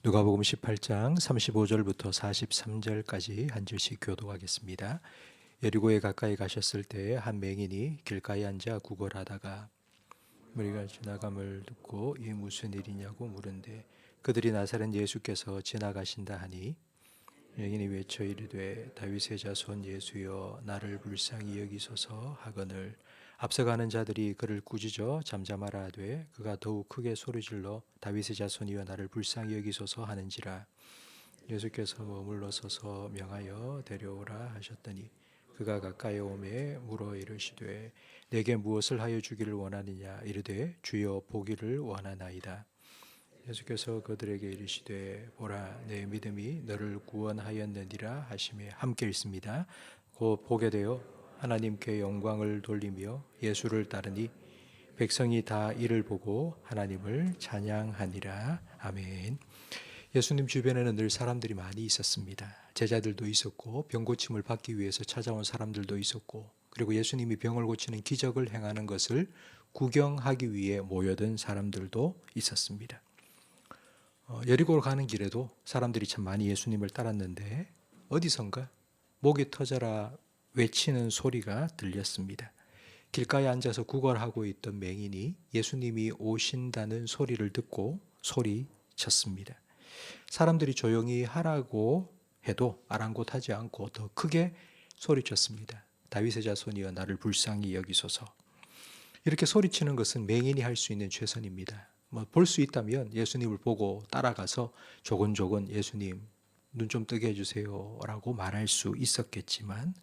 누가복음 18장 35절부터 43절까지 한 절씩 교독하겠습니다. 여리고에 가까이 가셨을 때 한 맹인이 길가에 앉아 구걸하다가 무리가 지나감을 듣고 이 무슨 일이냐고 물은데 그들이 나사렛 예수께서 지나가신다 하니 맹인이 외쳐 이르되 다윗의 자손 예수여 나를 불쌍히 여기소서 하거늘 앞서가는 자들이 그를 꾸짖어 잠잠하라 하되 그가 더욱 크게 소리질러 다윗의 자손이여 나를 불쌍히 여기소서 하는지라 예수께서 머물러 서서 명하여 데려오라 하셨더니 그가 가까이 오매 물어 이르시되 내게 무엇을 하여 주기를 원하느냐 이르되 주여 보기를 원하나이다. 예수께서 그들에게 이르시되 보라 내 믿음이 너를 구원하였느니라 하시매 함께 읽습니다. 곧 보게 되어 하나님께 영광을 돌리며 예수를 따르니 백성이 다 이를 보고 하나님을 찬양하니라. 아멘. 예수님 주변에는 늘 사람들이 많이 있었습니다. 제자들도 있었고 병 고침을 받기 위해서 찾아온 사람들도 있었고 그리고 예수님이 병을 고치는 기적을 행하는 것을 구경하기 위해 모여든 사람들도 있었습니다. 여리고로 가는 길에도 사람들이 참 많이 예수님을 따랐는데 어디선가 목이 터져라 외치는 소리가 들렸습니다. 길가에 앉아서 구걸하고 있던 맹인이 예수님이 오신다는 소리를 듣고 소리쳤습니다. 사람들이 조용히 하라고 해도 아랑곳하지 않고 더 크게 소리쳤습니다. 다윗의 자손이여 나를 불쌍히 여기소서. 이렇게 소리치는 것은 맹인이 할 수 있는 최선입니다. 볼 수 있다면 예수님을 보고 따라가서 조곤조곤 예수님 눈 좀 뜨게 해주세요 라고 말할 수 있었겠지만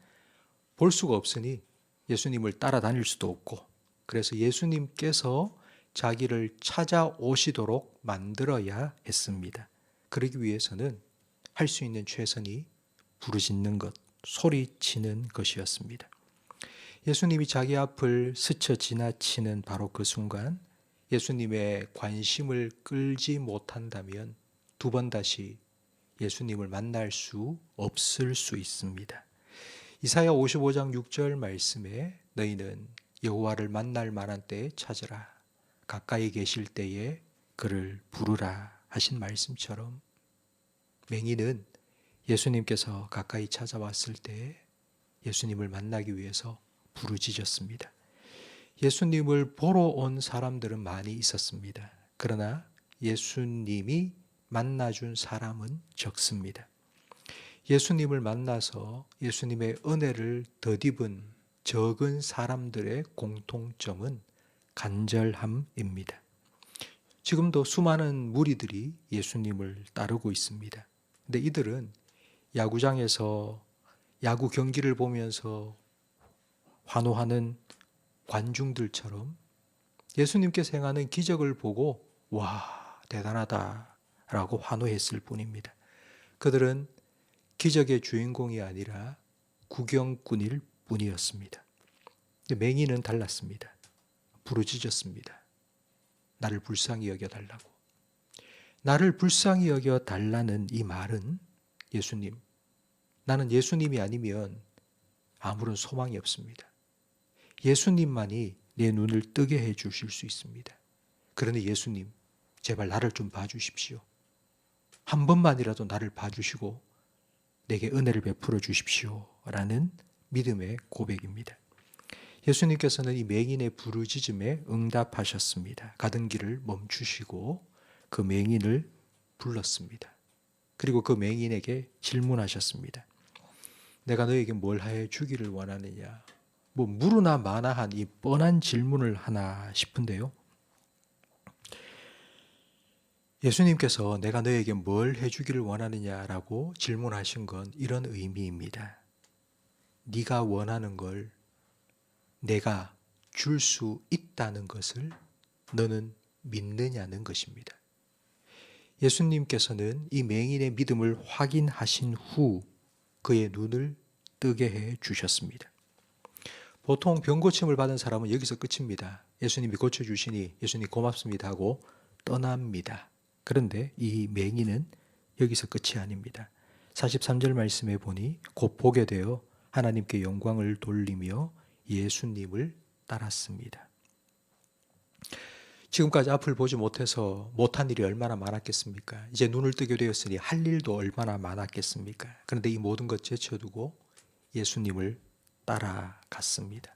볼 수가 없으니 예수님을 따라다닐 수도 없고 그래서 예수님께서 자기를 찾아오시도록 만들어야 했습니다. 그러기 위해서는 할 수 있는 최선이 부르짖는 것, 소리치는 것이었습니다. 예수님이 자기 앞을 스쳐 지나치는 바로 그 순간 예수님의 관심을 끌지 못한다면 두 번 다시 예수님을 만날 수 없을 수 있습니다. 이사야 55장 6절 말씀에 너희는 여호와를 만날 만한 때에 찾으라 가까이 계실 때에 그를 부르라 하신 말씀처럼 맹인은 예수님께서 가까이 찾아왔을 때 예수님을 만나기 위해서 부르짖었습니다. 예수님을 보러 온 사람들은 많이 있었습니다. 그러나 예수님이 만나준 사람은 적습니다. 예수님을 만나서 예수님의 은혜를 덧입은 적은 사람들의 공통점은 간절함입니다. 지금도 수많은 무리들이 예수님을 따르고 있습니다. 근데 이들은 야구장에서 야구 경기를 보면서 환호하는 관중들처럼 예수님께서 행하는 기적을 보고 와 대단하다 라고 환호했을 뿐입니다. 그들은 기적의 주인공이 아니라 구경꾼일 뿐이었습니다. 맹인은 달랐습니다. 부르짖었습니다. 나를 불쌍히 여겨달라고. 나를 불쌍히 여겨달라는 이 말은 예수님, 나는 예수님이 아니면 아무런 소망이 없습니다. 예수님만이 내 눈을 뜨게 해 주실 수 있습니다. 그러니 예수님, 제발 나를 좀 봐주십시오. 한 번만이라도 나를 봐주시고 내게 은혜를 베풀어 주십시오. 라는 믿음의 고백입니다. 예수님께서는 이 맹인의 부르짖음에 응답하셨습니다. 가던 길을 멈추시고 그 맹인을 불렀습니다. 그리고 그 맹인에게 질문하셨습니다. 내가 너에게 뭘 해 주기를 원하느냐? 무르나 마나한 이 뻔한 질문을 하나 싶은데요. 예수님께서 내가 너에게 뭘 해주기를 원하느냐라고 질문하신 건 이런 의미입니다. 네가 원하는 걸 내가 줄 수 있다는 것을 너는 믿느냐는 것입니다. 예수님께서는 이 맹인의 믿음을 확인하신 후 그의 눈을 뜨게 해 주셨습니다. 보통 병 고침을 받은 사람은 여기서 끝입니다. 예수님이 고쳐주시니 예수님 고맙습니다 하고 떠납니다. 그런데 이 맹인은 여기서 끝이 아닙니다. 43절 말씀에 보니 곧 보게 되어 하나님께 영광을 돌리며 예수님을 따랐습니다. 지금까지 앞을 보지 못해서 못한 일이 얼마나 많았겠습니까? 이제 눈을 뜨게 되었으니 할 일도 얼마나 많았겠습니까? 그런데 이 모든 것 제쳐두고 예수님을 따라갔습니다.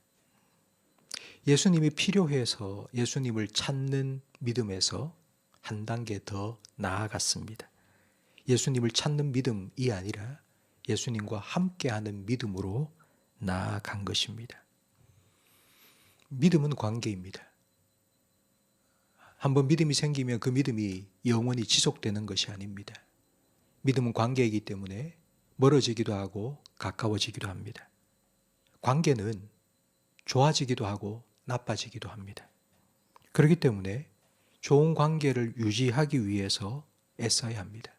예수님이 필요해서 예수님을 찾는 믿음에서 한 단계 더 나아갔습니다. 예수님을 찾는 믿음이 아니라 예수님과 함께하는 믿음으로 나아간 것입니다. 믿음은 관계입니다. 한번 믿음이 생기면 그 믿음이 영원히 지속되는 것이 아닙니다. 믿음은 관계이기 때문에 멀어지기도 하고 가까워지기도 합니다. 관계는 좋아지기도 하고 나빠지기도 합니다. 그렇기 때문에 좋은 관계를 유지하기 위해서 애써야 합니다.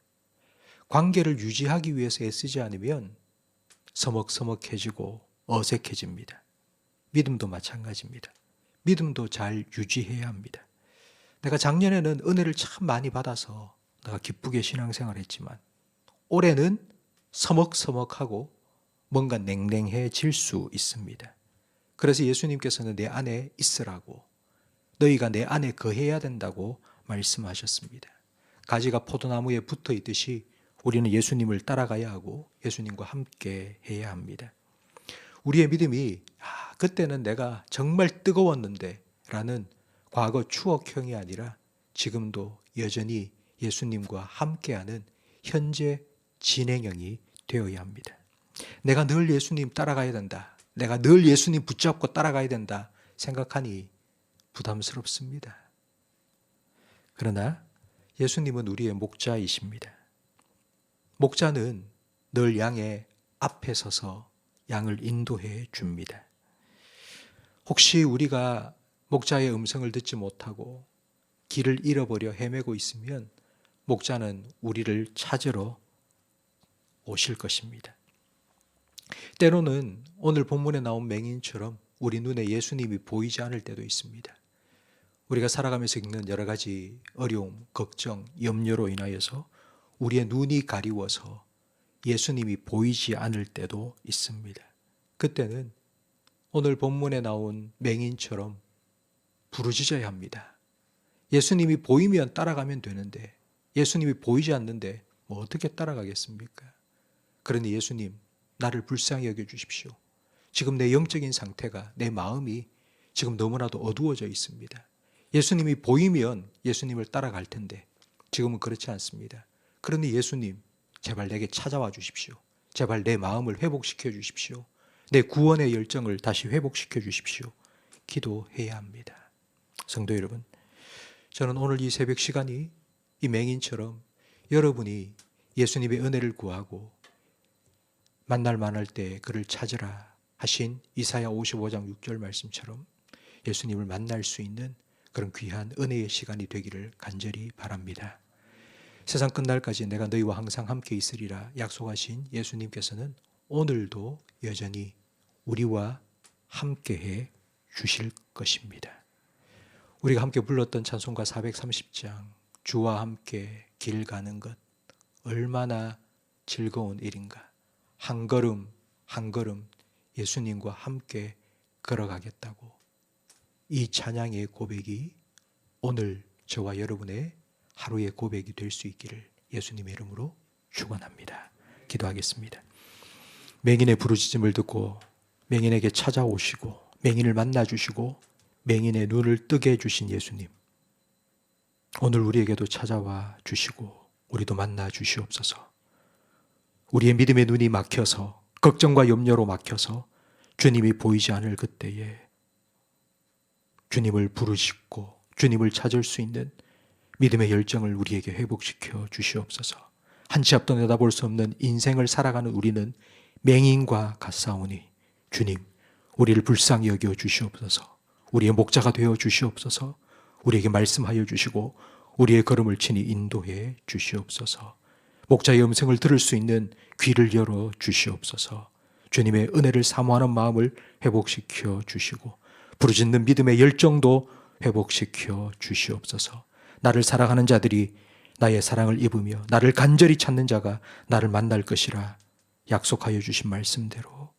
관계를 유지하기 위해서 애쓰지 않으면 서먹서먹해지고 어색해집니다. 믿음도 마찬가지입니다. 믿음도 잘 유지해야 합니다. 내가 작년에는 은혜를 참 많이 받아서 내가 기쁘게 신앙생활을 했지만 올해는 서먹서먹하고 뭔가 냉랭해질 수 있습니다. 그래서 예수님께서는 내 안에 있으라고, 너희가 내 안에 거해야 된다고 말씀하셨습니다. 가지가 포도나무에 붙어 있듯이 우리는 예수님을 따라가야 하고 예수님과 함께 해야 합니다. 우리의 믿음이 그때는 내가 정말 뜨거웠는데 라는 과거 추억형이 아니라 지금도 여전히 예수님과 함께하는 현재 진행형이 되어야 합니다. 내가 늘 예수님 따라가야 된다. 내가 늘 예수님 붙잡고 따라가야 된다 생각하니 부담스럽습니다. 그러나 예수님은 우리의 목자이십니다. 목자는 늘 양의 앞에 서서 양을 인도해 줍니다. 혹시 우리가 목자의 음성을 듣지 못하고 길을 잃어버려 헤매고 있으면 목자는 우리를 찾으러 오실 것입니다. 때로는 오늘 본문에 나온 맹인처럼 우리 눈에 예수님이 보이지 않을 때도 있습니다. 우리가 살아가면서 겪는 여러 가지 어려움, 걱정, 염려로 인하여서 우리의 눈이 가리워서 예수님이 보이지 않을 때도 있습니다. 그때는 오늘 본문에 나온 맹인처럼 부르짖어야 합니다. 예수님이 보이면 따라가면 되는데 예수님이 보이지 않는데 어떻게 따라가겠습니까? 그러니 예수님, 나를 불쌍히 여겨주십시오. 지금 내 영적인 상태가, 내 마음이 지금 너무나도 어두워져 있습니다. 예수님이 보이면 예수님을 따라갈 텐데 지금은 그렇지 않습니다. 그러니 예수님, 제발 내게 찾아와 주십시오. 제발 내 마음을 회복시켜 주십시오. 내 구원의 열정을 다시 회복시켜 주십시오. 기도해야 합니다. 성도 여러분, 저는 오늘 이 새벽 시간이 이 맹인처럼 여러분이 예수님의 은혜를 구하고 만날 만할 때 그를 찾으라 하신 이사야 55장 6절 말씀처럼 예수님을 만날 수 있는 그런 귀한 은혜의 시간이 되기를 간절히 바랍니다. 세상 끝날까지 내가 너희와 항상 함께 있으리라 약속하신 예수님께서는 오늘도 여전히 우리와 함께해 주실 것입니다. 우리가 함께 불렀던 찬송가 430장 주와 함께 길 가는 것 얼마나 즐거운 일인가. 한 걸음 한 걸음 예수님과 함께 걸어가겠다고. 이 찬양의 고백이 오늘 저와 여러분의 하루의 고백이 될 수 있기를 예수님의 이름으로 축원합니다. 기도하겠습니다. 맹인의 부르짖음을 듣고 맹인에게 찾아오시고 맹인을 만나주시고 맹인의 눈을 뜨게 해주신 예수님, 오늘 우리에게도 찾아와 주시고 우리도 만나 주시옵소서. 우리의 믿음의 눈이 막혀서 걱정과 염려로 막혀서 주님이 보이지 않을 그때에 주님을 부르짖고 주님을 찾을 수 있는 믿음의 열정을 우리에게 회복시켜 주시옵소서. 한 치 앞도 내다볼 수 없는 인생을 살아가는 우리는 맹인과 같사오니 주님, 우리를 불쌍히 여겨 주시옵소서. 우리의 목자가 되어 주시옵소서. 우리에게 말씀하여 주시고 우리의 걸음을 친히 인도해 주시옵소서. 목자의 음성을 들을 수 있는 귀를 열어 주시옵소서. 주님의 은혜를 사모하는 마음을 회복시켜 주시고 부르짖는 믿음의 열정도 회복시켜 주시옵소서. 나를 사랑하는 자들이 나의 사랑을 입으며 나를 간절히 찾는 자가 나를 만날 것이라 약속하여 주신 말씀대로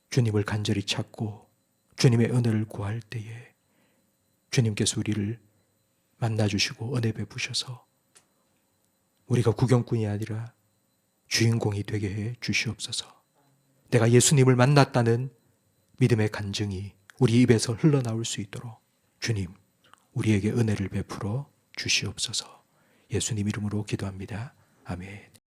주님을 간절히 찾고 주님의 은혜를 구할 때에 주님께서 우리를 만나주시고 은혜 베푸셔서 우리가 구경꾼이 아니라 주인공이 되게 해 주시옵소서. 내가 예수님을 만났다는 믿음의 간증이 우리 입에서 흘러나올 수 있도록 주님, 우리에게 은혜를 베풀어 주시옵소서. 예수님 이름으로 기도합니다. 아멘.